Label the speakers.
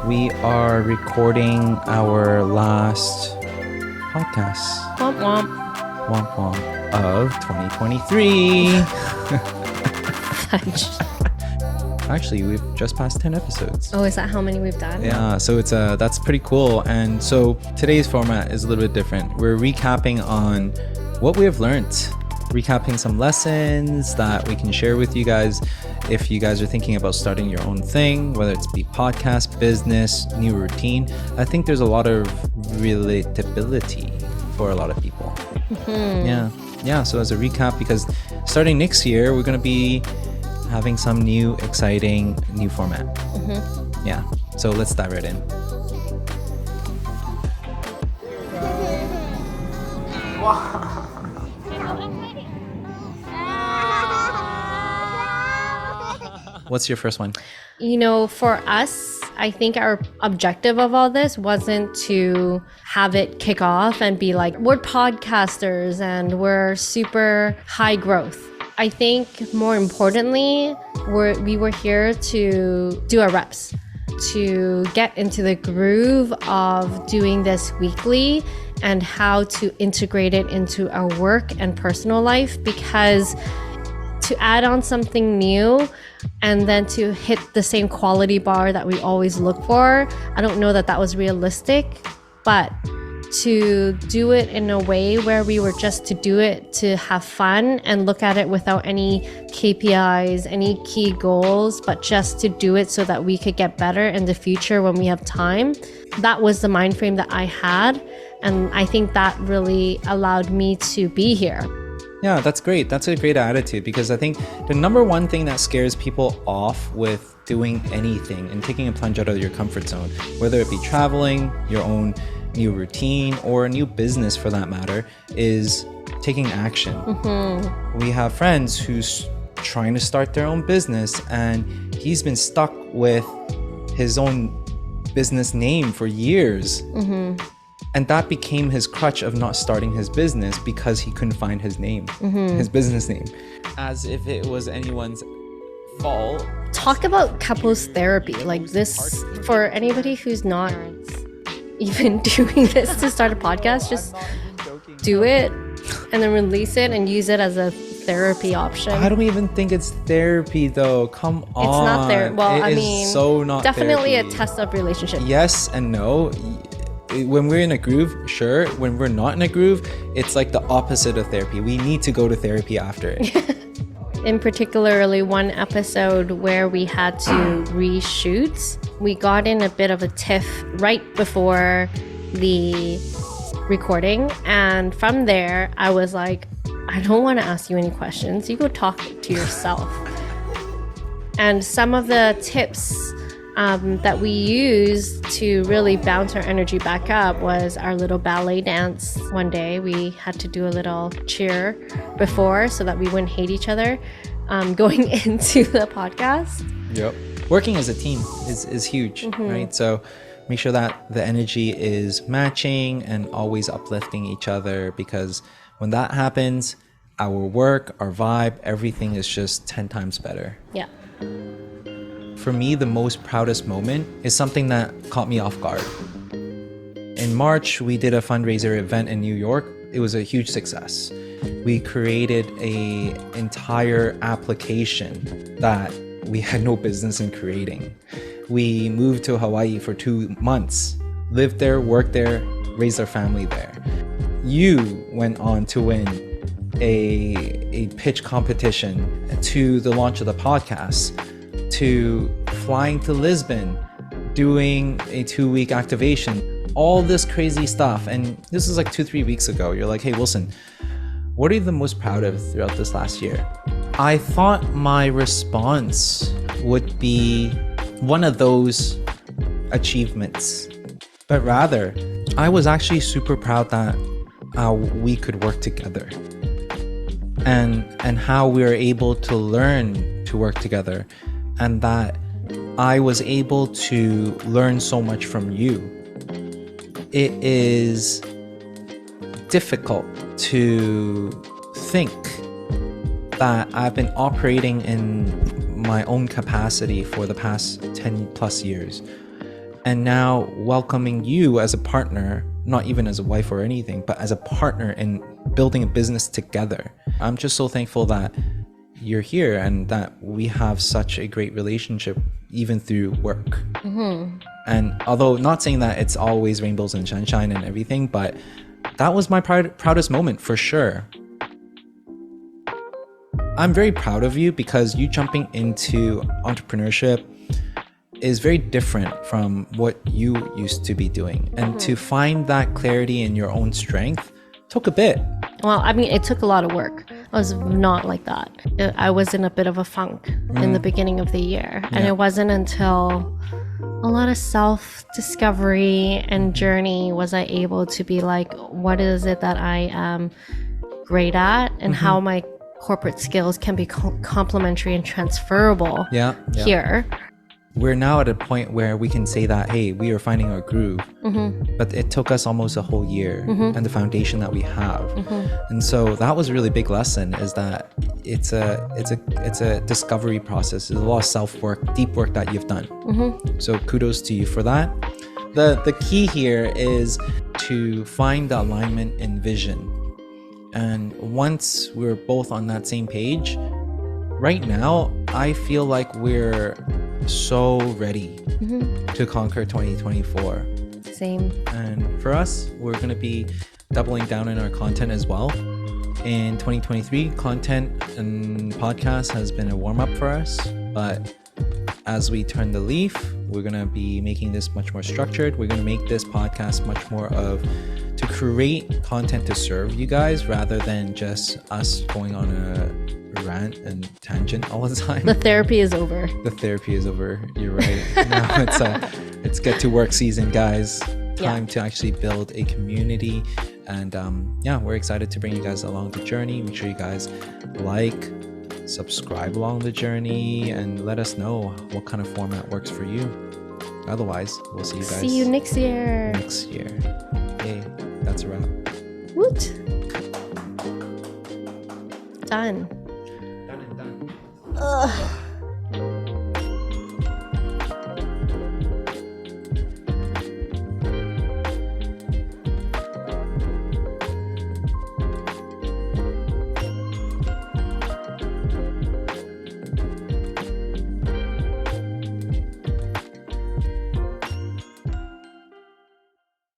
Speaker 1: We are recording our last podcast,
Speaker 2: Womp womp.
Speaker 1: womp womp, of 2023.
Speaker 2: Fudge.
Speaker 1: Actually, we've just passed 10 episodes.
Speaker 2: Oh, is that how many we've done?
Speaker 1: Yeah, so that's pretty cool. And so today's format is a little bit different. We're recapping on what we have learned, recapping some lessons that we can share with you guys if you guys are thinking about starting your own thing, whether it's be podcast, business, new routine. I think there's a lot of relatability for a lot of people. Yeah, so as a recap, because starting next year we're going to be having some new exciting new format. Yeah, so let's dive right in. What's your first one?
Speaker 2: You know, for us, I think our objective of all this wasn't to have it kick off and be like, we're podcasters and we're super high growth. I think more importantly, we were here to do our reps, to get into the groove of doing this weekly and how to integrate it into our work and personal life, because to add on something new and then to hit the same quality bar that we always look for, I don't know that was realistic, but to do it in a way where we were just to do it to have fun and look at it without any KPIs, any key goals, but just to do it so that we could get better in the future when we have time. That was the mind frame that I had, and I think that really allowed me to be here.
Speaker 1: Yeah, that's great. That's a great attitude, because I think the number one thing that scares people off with doing anything and taking a plunge out of your comfort zone, whether it be traveling, your own new routine, or a new business for that matter, is taking action. We have friends who's trying to start their own business and he's been stuck with his own business name for years. And that became his crutch of not starting his business, because he couldn't find his name, his business name. As if it was anyone's fault.
Speaker 2: Talk about couples therapy. Like this, for anybody who's not even doing this to start a podcast, just do it and then release it and use it as a therapy option.
Speaker 1: I don't even think it's therapy though. Come on.
Speaker 2: It's not therapy. Well, I mean,
Speaker 1: so not
Speaker 2: definitely
Speaker 1: therapy.
Speaker 2: A test of relationship.
Speaker 1: Yes and no. When we're in a groove, sure. When we're not in a groove, it's like the opposite of therapy. We need to go to therapy after it.
Speaker 2: In particularly one episode where we had to reshoot, we got in a bit of a tiff right before the recording. And from there, I was like, I don't want to ask you any questions. You go talk to yourself. And some of the tips that we used to really bounce our energy back up was our little ballet dance. One day we had to do a little cheer before so that we wouldn't hate each other going into the podcast.
Speaker 1: Yep. Working as a team is huge, right? So make sure that the energy is matching and always uplifting each other, because when that happens, our work, our vibe, everything is just 10 times better.
Speaker 2: Yeah.
Speaker 1: For me, the most proudest moment is something that caught me off guard. In March, we did a fundraiser event in New York. It was a huge success. We created an entire application that we had no business in creating. We moved to Hawaii for 2 months, lived there, worked there, raised our family there. You went on to win a pitch competition, to the launch of the podcast, to flying to Lisbon, doing a 2-week activation, all this crazy stuff. And this is like 2-3 weeks ago. You're like, hey, Wilson, what are you the most proud of throughout this last year? I thought my response would be one of those achievements, but rather, I was actually super proud that we could work together and how we were able to learn to work together, and that I was able to learn so much from you. It is difficult to think that I've been operating in my own capacity for the past 10 plus years, and now welcoming you as a partner, not even as a wife or anything, but as a partner in building a business together. I'm just so thankful that you're here and that we have such a great relationship even through work. And although not saying that it's always rainbows and sunshine and everything, but that was my proudest moment for sure. I'm very proud of you because you jumping into entrepreneurship is very different from what you used to be doing. And to find that clarity in your own strength took a bit.
Speaker 2: Well, I mean, it took a lot of work. I was not like that. I was in a bit of a funk in the beginning of the year. And it wasn't until a lot of self-discovery and journey was I able to be like, what is it that I am great at and how my corporate skills can be complementary and transferable here.
Speaker 1: We're now at a point where we can say that, hey, we are finding our groove, but it took us almost a whole year and the foundation that we have. And so that was a really big lesson, is that it's a discovery process. There's a lot of self-work, deep work that you've done. So kudos to you for that. The key here is to find the alignment in vision. And once we're both on that same page, right now, I feel like we're so ready to conquer 2024.
Speaker 2: Same.
Speaker 1: And for us, we're going to be doubling down in our content as well. In 2023, content and podcast has been a warm-up for us, but as we turn the leaf, we're going to be making this much more structured. We're going to make this podcast much more of to create content to serve you guys rather than just us going on a rant and tangent all the time.
Speaker 2: The therapy is over.
Speaker 1: The therapy is over. You're right. Now it's get to work season, guys. Time to actually build a community. And we're excited to bring you guys along the journey. Make sure you guys like, subscribe along the journey, and let us know what kind of format works for you. Otherwise, we'll see you guys.
Speaker 2: See you next year.
Speaker 1: Hey, that's a wrap.
Speaker 2: Woot. Done.
Speaker 1: Done and done.
Speaker 2: Ugh.